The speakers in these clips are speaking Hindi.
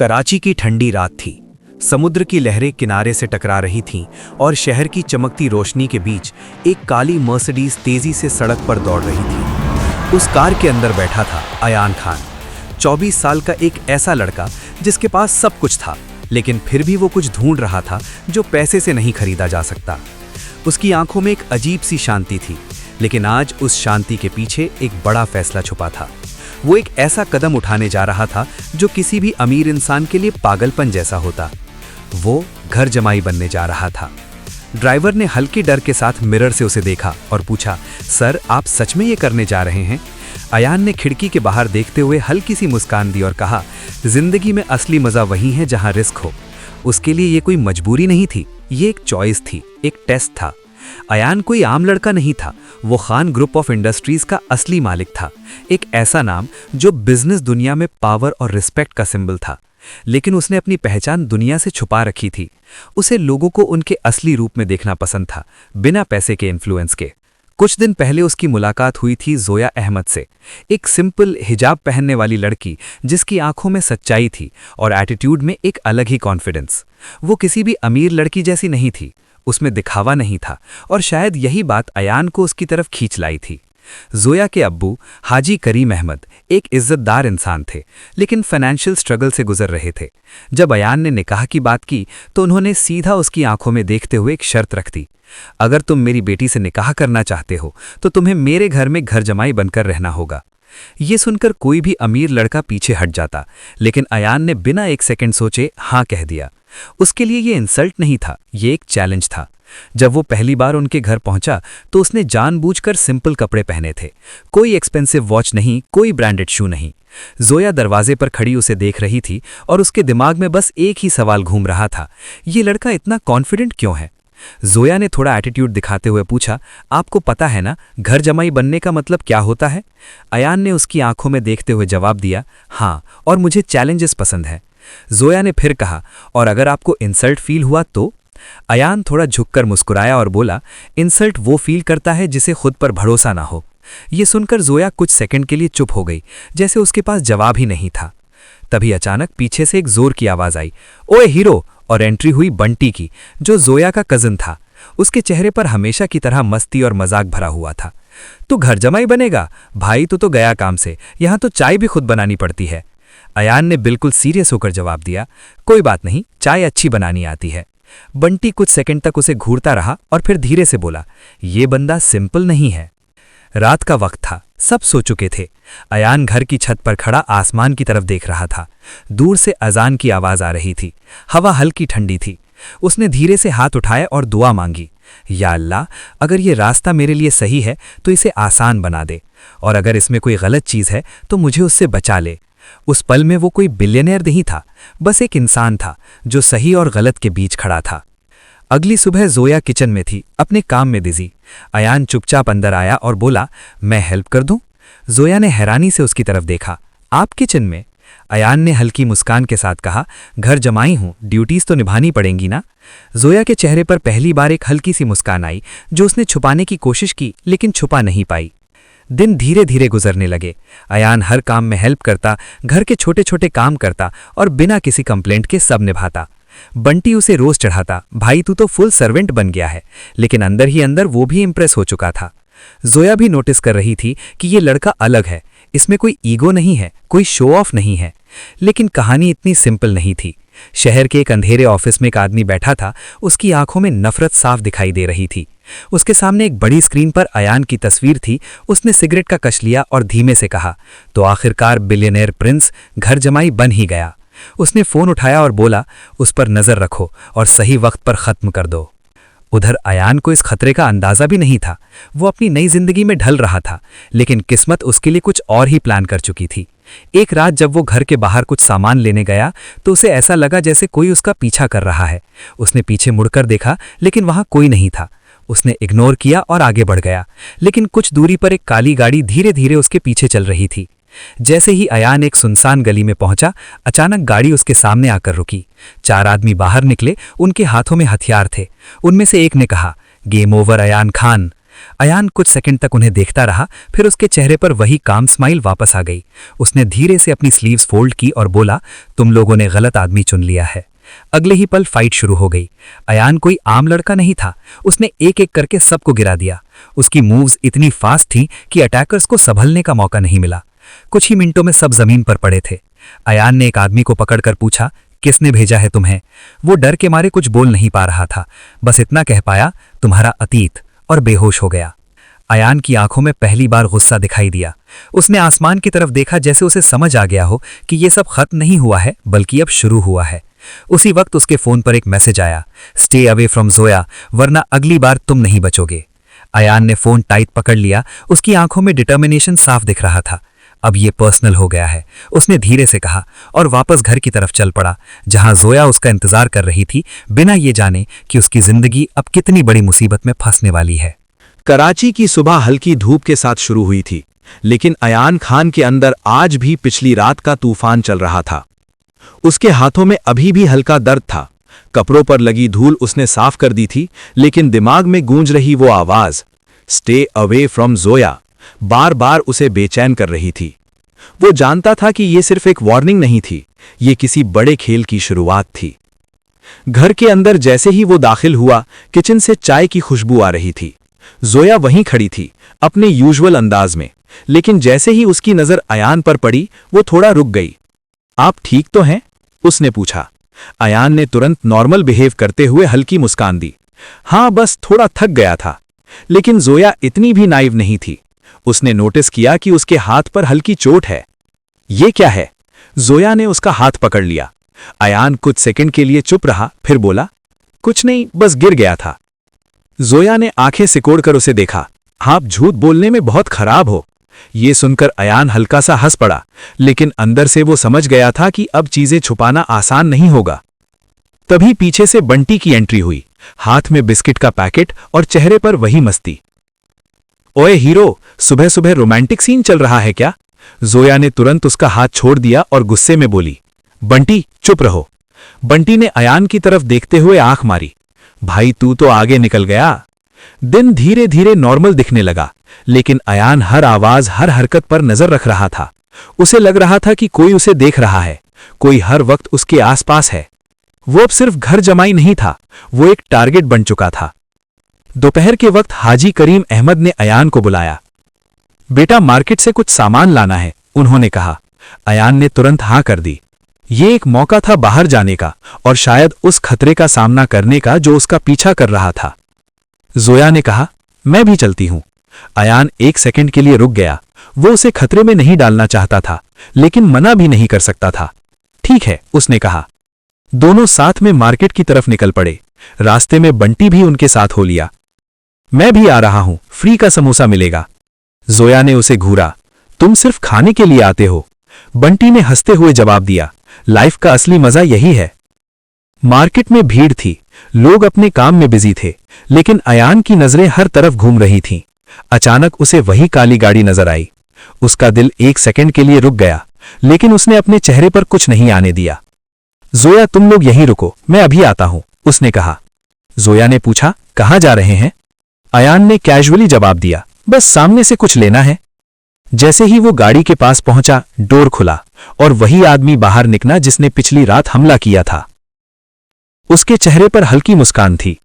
कराची की ठंडी रात थी। समुद्र की लहरें किनारे से टकरा रही थीं और शहर की चमकती रोशनी के बीच एक काली मर्सिडीज तेजी से सड़क पर दौड़ रही थी। उस कार के अंदर बैठा था अयान खान, 24 साल का एक ऐसा लड़का जिसके पास सब कुछ था, लेकिन फिर भी वो कुछ ढूंढ रहा था जो पैसे से नहीं खरीदा जा सकता। उसकी आंखों में एक अजीब सी शांति थी, लेकिन आज उस शांति के पीछे एक बड़ा फैसला छुपा था। वो एक ऐसा कदम उठाने जा रहा था जो किसी भी अमीर इंसान के लिए पागलपन जैसा होता। वो घर जमाई बनने जा रहा था। ड्राइवर ने हल्के डर के साथ मिरर से उसे देखा और पूछा, सर आप सच में ये करने जा रहे हैं? अयान ने खिड़की के बाहर देखते हुए हल्की सी मुस्कान दी और कहा, जिंदगी में असली मजा वही है जहां रिस्क हो। उसके लिए ये कोई मजबूरी नहीं थी, ये एक चॉइस थी, एक टेस्ट था। अयान कोई आम लड़का नहीं था, वो खान ग्रुप ऑफ इंडस्ट्रीज का असली मालिक था। एक ऐसा नाम जो बिजनेस दुनिया में पावर और रिस्पेक्ट का सिंबल था, लेकिन उसने अपनी पहचान दुनिया से छुपा रखी थी। उसे लोगों को उनके असली रूप में देखना पसंद था, बिना पैसे के इन्फ्लुएंस के। कुछ दिन पहले उसकी मुलाकात हुई थी जोया अहमद से, एक सिंपल हिजाब पहनने वाली लड़की जिसकी आंखों में सच्चाई थी और एटीट्यूड में एक अलग ही कॉन्फिडेंस। वो किसी भी अमीर लड़की जैसी नहीं थी, उसमें दिखावा नहीं था, और शायद यही बात अयान को उसकी तरफ खींच लाई थी। जोया के अब्बू हाजी करीम अहमद एक इज्जतदार इंसान थे, लेकिन फाइनेंशियल स्ट्रगल से गुजर रहे थे। जब अयान ने निकाह की बात की तो उन्होंने सीधा उसकी आंखों में देखते हुए एक शर्त रख दी, अगर तुम मेरी बेटी से निकाह करना चाहते हो तो तुम्हें मेरे घर में घर जमाई बनकर रहना होगा। ये सुनकर कोई भी अमीर लड़का पीछे हट जाता, लेकिन अयान ने बिना एक सेकंड सोचे हाँ कह दिया। उसके लिए ये इंसल्ट नहीं था, ये एक चैलेंज था। जब वो पहली बार उनके घर पहुंचा तो उसने जानबूझकर सिंपल कपड़े पहने थे, कोई एक्सपेंसिव वॉच नहीं, कोई ब्रांडेड शू नहीं। जोया दरवाजे पर खड़ी उसे देख रही थी और उसके दिमाग में बस एक ही सवाल घूम रहा था, ये लड़का इतना कॉन्फिडेंट क्यों है? जोया ने थोड़ा एटीट्यूड दिखाते हुए पूछा, आपको पता है ना घर जमाई बनने का मतलब क्या होता है? अयान ने उसकी आंखों में देखते हुए जवाब दिया, हाँ, और मुझे चैलेंजेस पसंद है। जोया ने फिर कहा, और अगर आपको इंसल्ट फील हुआ तो? अयान थोड़ा झुककर मुस्कुराया और बोला, इंसल्ट वो फील करता है जिसे खुद पर भरोसा ना हो। ये सुनकर जोया कुछ सेकंड के लिए चुप हो गई, जैसे उसके पास जवाब ही नहीं था। तभी अचानक पीछे से एक जोर की आवाज आई, ओए हीरो! और एंट्री हुई बंटी की, जो जोया का कजिन था। उसके चेहरे पर हमेशा की तरह मस्ती और मजाक भरा हुआ था। तू घर जमाई बनेगा? भाई तू तो गया काम से, यहाँ तो चाय भी खुद बनानी पड़ती है। अयान ने बिल्कुल सीरियस होकर जवाब दिया, कोई बात नहीं, चाय अच्छी बनानी आती है। बंटी कुछ सेकंड तक उसे घूरता रहा और फिर धीरे से बोला, ये बंदा सिंपल नहीं है। रात का वक्त था, सब सो चुके थे। अयान घर की छत पर खड़ा आसमान की तरफ देख रहा था। दूर से अजान की आवाज आ रही थी, हवा हल्की ठंडी थी। उसने धीरे से हाथ उठाया और दुआ मांगी, या अल्लाह, अगर ये रास्ता मेरे लिए सही है तो इसे आसान बना दे, और अगर इसमें कोई गलत चीज है तो मुझे उससे बचा ले। उस पल में वो कोई बिलियनर नहीं था, बस एक इंसान था जो सही और गलत के बीच खड़ा था। अगली सुबह जोया किचन में थी, अपने काम में बिजी। अयान चुपचाप अंदर आया और बोला, मैं हेल्प कर दूं? जोया ने हैरानी से उसकी तरफ देखा, आप किचन में? अयान ने हल्की मुस्कान के साथ कहा, घर जमाई हूं, ड्यूटीज तो निभानी पड़ेंगी ना। जोया के चेहरे पर पहली बार एक हल्की सी मुस्कान आई, जो उसने छुपाने की कोशिश की लेकिन छुपा नहीं पाई। दिन धीरे धीरे गुजरने लगे। अयान हर काम में हेल्प करता, घर के छोटे छोटे काम करता और बिना किसी कंप्लेंट के सब निभाता। बंटी उसे रोज चढ़ाता, भाई तू तो फुल सर्वेंट बन गया है, लेकिन अंदर ही अंदर वो भी इंप्रेस हो चुका था। जोया भी नोटिस कर रही थी कि ये लड़का अलग है, इसमें कोई ईगो नहीं है, कोई शो ऑफ नहीं है। लेकिन कहानी इतनी सिंपल नहीं थी। शहर के एक अंधेरे ऑफिस में एक आदमी बैठा था, उसकी आंखों में नफरत साफ दिखाई दे रही थी। उसके सामने एक बड़ी स्क्रीन पर अयान की तस्वीर थी। उसने सिगरेट का कश लिया और धीमे से कहा, तो आखिरकार बिलियनेयर प्रिंस घर जमाई बन ही गया। उसने फोन उठाया और बोला, उस पर नजर रखो और सही वक्त पर खत्म कर दो। उधर अयान को इस खतरे का अंदाजा भी नहीं था। वो अपनी नई जिंदगी में ढल रहा था, लेकिन किस्मत उसके लिए कुछ और ही प्लान कर चुकी थी। एक रात जब वो घर के बाहर कुछ सामान लेने गया तो उसे ऐसा लगा जैसे कोई उसका पीछा कर रहा है। उसने पीछे मुड़कर देखा, लेकिन वहां कोई नहीं था। उसने इग्नोर किया और आगे बढ़ गया, लेकिन कुछ दूरी पर एक काली गाड़ी धीरे धीरे उसके पीछे चल रही थी। जैसे ही अयान एक सुनसान गली में पहुंचा, अचानक गाड़ी उसके सामने आकर रुकी। 4 आदमी बाहर निकले, उनके हाथों में हथियार थे। उनमें से एक ने कहा, गेम ओवर अयान खान। अयान कुछ सेकंड तक उन्हें देखता रहा, फिर उसके चेहरे पर वही काम स्माइल वापस आ गई। उसने धीरे से अपनी स्लीव्स फोल्ड की और बोला, तुम लोगों ने गलत आदमी चुन लिया है। अगले ही पल फाइट शुरू हो गई। अयान कोई आम लड़का नहीं था, उसने एक एक करके सबको गिरा दिया। उसकी मूव्स इतनी फास्ट थीं कि अटैकर्स को संभलने का मौका नहीं मिला। कुछ ही मिनटों में सब जमीन पर पड़े थे। अयान ने एक आदमी को पकड़कर पूछा, किसने भेजा है तुम्हें? वो डर के मारे कुछ बोल नहीं पा रहा था, बस इतना कह पाया, तुम्हारा अतीत, और बेहोश हो गया। अयान की आंखों में पहली बार गुस्सा दिखाई दिया। उसने आसमान की तरफ देखा, जैसे उसे समझ आ गया हो कि ये सब खत्म नहीं हुआ है बल्कि अब शुरू हुआ है। उसी वक्त उसके फोन पर एक मैसेज आया, स्टे अवे फ्रॉम जोया वरना अगली बार तुम नहीं बचोगे। अयान ने फोन टाइट पकड़ लिया, उसकी आंखों में डिटर्मिनेशन साफ दिख रहा था। अब ये पर्सनल हो गया है, उसने धीरे से कहा, और वापस घर की तरफ चल पड़ा, जहां जोया उसका इंतजार कर रही थी, बिना ये जाने कि उसकी जिंदगी अब कितनी बड़ी मुसीबत में फंसने वाली है। कराची की सुबह हल्की धूप के साथ शुरू हुई थी, लेकिन अयान खान के अंदर आज भी पिछली रात का तूफान चल रहा था। उसके हाथों में अभी भी हल्का दर्द था। कपड़ों पर लगी धूल उसने साफ कर दी थी, लेकिन दिमाग में गूंज रही वो आवाज, स्टे अवे फ्रॉम जोया, बार बार उसे बेचैन कर रही थी। वो जानता था कि ये सिर्फ एक वार्निंग नहीं थी, ये किसी बड़े खेल की शुरुआत थी। घर के अंदर जैसे ही वो दाखिल हुआ, किचन से चाय की खुशबू आ रही थी। जोया वहीं खड़ी थी, अपने यूजुअल अंदाज में, लेकिन जैसे ही उसकी नजर अयान पर पड़ी, वो थोड़ा रुक गई। आप ठीक तो हैं? उसने पूछा। अयान ने तुरंत नॉर्मल बिहेव करते हुए हल्की मुस्कान दी। हाँ, बस थोड़ा थक गया था। लेकिन जोया इतनी भी नाइव नहीं थी। उसने नोटिस किया कि उसके हाथ पर हल्की चोट है। ये क्या है? जोया ने उसका हाथ पकड़ लिया। अयान कुछ सेकंड के लिए चुप रहा, फिर बोला, कुछ नहीं, बस गिर गया था। जोया ने आंखें सिकोड़कर उसे देखा। आप झूठ बोलने में बहुत खराब हो। ये सुनकर अयान हल्का सा हंस पड़ा, लेकिन अंदर से वो समझ गया था कि अब चीजें छुपाना आसान नहीं होगा। तभी पीछे से बंटी की एंट्री हुई, हाथ में बिस्किट का पैकेट और चेहरे पर वही मस्ती। ओए हीरो, सुबह सुबह रोमांटिक सीन चल रहा है क्या? जोया ने तुरंत उसका हाथ छोड़ दिया और गुस्से में बोली, बंटी चुप रहो। बंटी ने अयान की तरफ देखते हुए आंख मारी। भाई तू तो आगे निकल गया। दिन धीरे धीरे नॉर्मल दिखने लगा, लेकिन अयान हर आवाज, हर हरकत पर नजर रख रहा था। उसे लग रहा था कि कोई उसे देख रहा है, कोई हर वक्त उसके आसपास है। वो अब सिर्फ घर जमाई नहीं था, वो एक टारगेट बन चुका था। दोपहर के वक्त हाजी करीम अहमद ने अयान को बुलाया। बेटा, मार्केट से कुछ सामान लाना है, उन्होंने कहा। अयान ने तुरंत हां कर दी। ये एक मौका था बाहर जाने का, और शायद उस खतरे का सामना करने का जो उसका पीछा कर रहा था। जोया ने कहा, मैं भी चलती हूं। अयान एक सेकंड के लिए रुक गया। वो उसे खतरे में नहीं डालना चाहता था, लेकिन मना भी नहीं कर सकता था। ठीक है, उसने कहा। दोनों साथ में मार्केट की तरफ निकल पड़े। रास्ते में बंटी भी उनके साथ हो लिया। मैं भी आ रहा हूं, फ्री का समोसा मिलेगा। जोया ने उसे घूरा। तुम सिर्फ खाने के लिए आते हो? बंटी ने हंसते हुए जवाब दिया, लाइफ का असली मजा यही है। मार्केट में भीड़ थी, लोग अपने काम में बिजी थे, लेकिन अयान की नजरें हर तरफ घूम रही थीं। अचानक उसे वही काली गाड़ी नजर आई। उसका दिल एक सेकंड के लिए रुक गया, लेकिन उसने अपने चेहरे पर कुछ नहीं आने दिया। जोया, तुम लोग यहीं रुको, मैं अभी आता हूं, उसने कहा। जोया ने पूछा, कहां जा रहे हैं? अयान ने कैजुअली जवाब दिया, बस सामने से कुछ लेना है। जैसे ही वो गाड़ी के पास पहुंचा, डोर खुला और वही आदमी बाहर निकला जिसने पिछली रात हमला किया था। उसके चेहरे पर हल्की मुस्कान थी।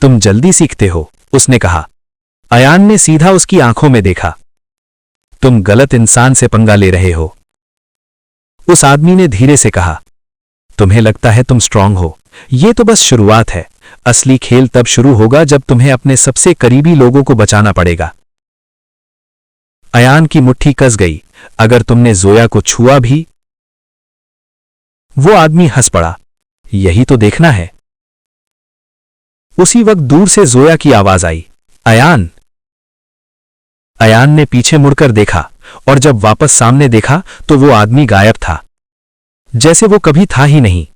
तुम जल्दी सीखते हो, उसने कहा। अयान ने सीधा उसकी आंखों में देखा। तुम गलत इंसान से पंगा ले रहे हो, उस आदमी ने धीरे से कहा। तुम्हें लगता है तुम स्ट्रांग हो, ये तो बस शुरुआत है। असली खेल तब शुरू होगा जब तुम्हें अपने सबसे करीबी लोगों को बचाना पड़ेगा। अयान की मुट्ठी कस गई। अगर तुमने जोया को छुआ भी? वो आदमी हंस पड़ा। यही तो देखना है। उसी वक्त दूर से जोया की आवाज आई, अयान। अयान ने पीछे मुड़कर देखा, और जब वापस सामने देखा तो वो आदमी गायब था, जैसे वो कभी था ही नहीं।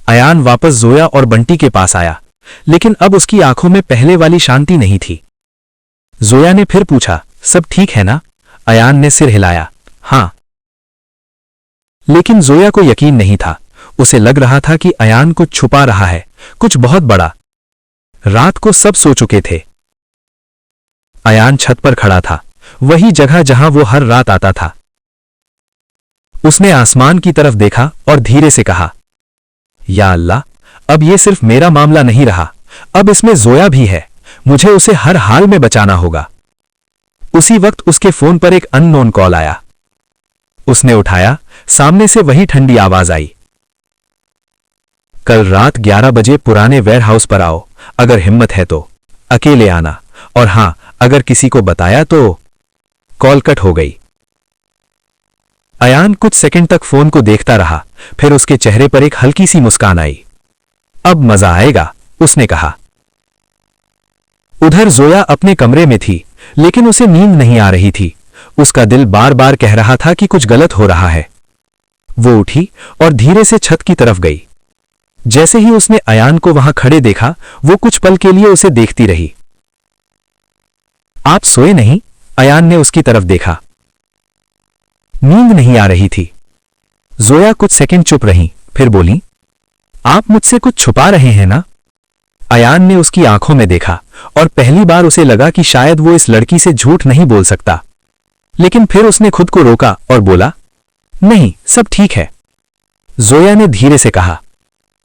अयान वापस जोया और बंटी के पास आया, लेकिन अब उसकी आंखों में पहले वाली शांति नहीं थी। जोया ने फिर पूछा, सब ठीक है ना? अयान ने सिर हिलाया, हां। लेकिन जोया को यकीन नहीं था। उसे लग रहा था कि अयान कुछ छुपा रहा है, कुछ बहुत बड़ा। रात को सब सो चुके थे, अयान छत पर खड़ा था, वही जगह जहां वो हर रात आता था। उसने आसमान की तरफ देखा और धीरे से कहा, या अल्लाह, अब ये सिर्फ मेरा मामला नहीं रहा, अब इसमें जोया भी है, मुझे उसे हर हाल में बचाना होगा। उसी वक्त उसके फोन पर एक अननोन कॉल आया। उसने उठाया, सामने से वही ठंडी आवाज आई, कल रात 11 बजे पुराने वेयरहाउस पर आओ, अगर हिम्मत है तो अकेले आना, और हां, अगर किसी को बताया तो। कॉल कट हो गई। अयान कुछ सेकंड तक फोन को देखता रहा, फिर उसके चेहरे पर एक हल्की सी मुस्कान आई। अब मजा आएगा, उसने कहा। उधर जोया अपने कमरे में थी, लेकिन उसे नींद नहीं आ रही थी। उसका दिल बार बार कह रहा था कि कुछ गलत हो रहा है। वो उठी और धीरे से छत की तरफ गई। जैसे ही उसने अयान को वहां खड़े देखा, वो कुछ पल के लिए उसे देखती रही। आप सोए नहीं? अयान ने उसकी तरफ देखा। नींद नहीं आ रही थी। जोया कुछ सेकंड चुप रही, फिर बोली, आप मुझसे कुछ छुपा रहे हैं ना? अयान ने उसकी आंखों में देखा और पहली बार उसे लगा कि शायद वो इस लड़की से झूठ नहीं बोल सकता। लेकिन फिर उसने खुद को रोका और बोला, नहीं, सब ठीक है। जोया ने धीरे से कहा,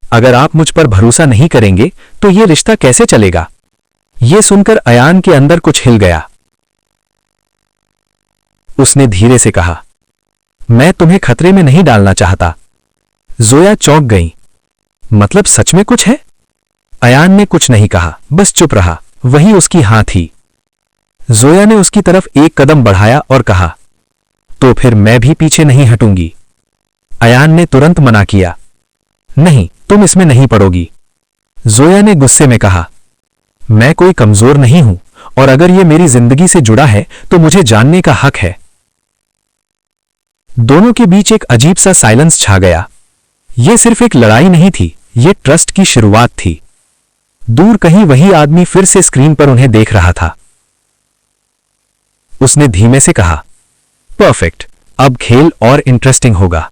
अगर आप मुझ पर भरोसा नहीं करेंगे तो ये रिश्ता कैसे चलेगा? ये सुनकर अयान के अंदर कुछ हिल गया। उसने धीरे से कहा, मैं तुम्हें खतरे में नहीं डालना चाहता। जोया चौंक गई। मतलब सच में कुछ है? अयान ने कुछ नहीं कहा, बस चुप रहा। वही उसकी हां थी। जोया ने उसकी तरफ एक कदम बढ़ाया और कहा, तो फिर मैं भी पीछे नहीं हटूंगी। अयान ने तुरंत मना किया, नहीं, तुम इसमें नहीं पड़ोगी। जोया ने गुस्से में कहा, मैं कोई कमजोर नहीं हूं, और अगर ये मेरी जिंदगी से जुड़ा है तो मुझे जानने का हक है। दोनों के बीच एक अजीब सा साइलेंस छा गया। यह सिर्फ एक लड़ाई नहीं थी, यह ट्रस्ट की शुरुआत थी। दूर कहीं वही आदमी फिर से स्क्रीन पर उन्हें देख रहा था। उसने धीमे से कहा, परफेक्ट, अब खेल और इंटरेस्टिंग होगा।